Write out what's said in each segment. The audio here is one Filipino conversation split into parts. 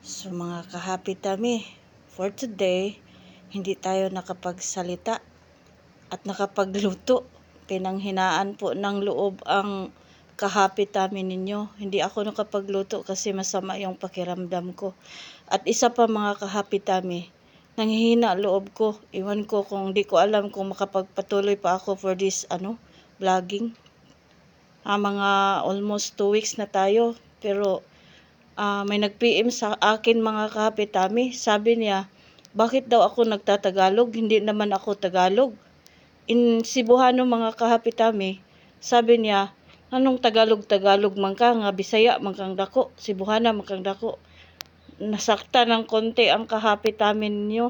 So mga ka-happy tummy, for today, hindi tayo nakapagsalita at nakapagluto. Pinanghinaan po ng loob ang ka-happy tummy ninyo. Hindi ako nakapagluto kasi masama yung pakiramdam ko. At isa pa mga ka-happy tummy, nanghihina loob ko. Iwan ko kung di ko alam kung makapagpatuloy pa ako for this vlogging. Mga almost 2 weeks na tayo, pero may nag-PM sa akin mga ka-happy tummy. Sabi niya, bakit daw ako nagtatagalog? Hindi naman ako Tagalog. In Cebuano mga ka-happy tummy, sabi niya, anong Tagalog man ka, nga Bisaya man kang dako, Cebuana man kang dako. Nasakta ng konti ang ka-happy tummy ninyo.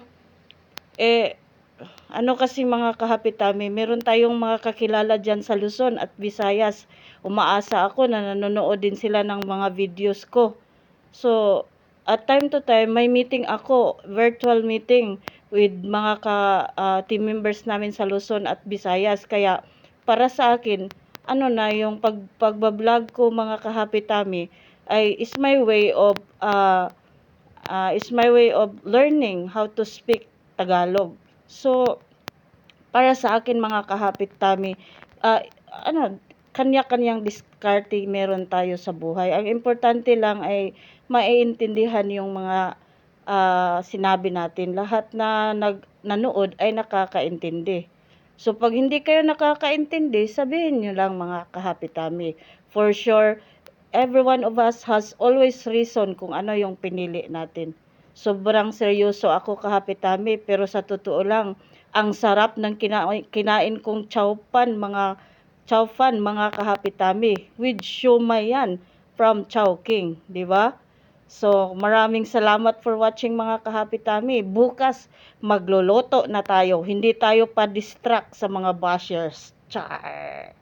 Kasi mga ka-happy tummy, meron tayong mga kakilala dyan sa Luzon at Visayas. Umaasa ako na nanonood din sila ng mga videos ko. So, at time to time, may meeting ako, virtual meeting with mga team members namin sa Luzon at Visayas. Kaya, para sa akin, yung pagbablog ko mga ka-happy tummy, is my way of learning how to speak Tagalog. So, para sa akin mga ka-happy tummy, kanya-kanyang diskarte meron tayo sa buhay. Ang importante lang ay maiintindihan yung mga sinabi natin. Lahat na nanood ay nakakaintindi. So, pag hindi kayo nakakaintindi, sabihin nyo lang mga ka-happy tummy. For sure, every one of us has always reason kung ano yung pinili natin. Sobrang seryoso ako ka-happy tummy, pero sa totoo lang, ang sarap ng kinain kong chowpan mga ka-happy tummy, with siomai yan from Chowking, di ba? So, maraming salamat for watching mga ka-happy tummy. Bukas, magluluto na tayo. Hindi tayo pa-distract sa mga bashers. Char!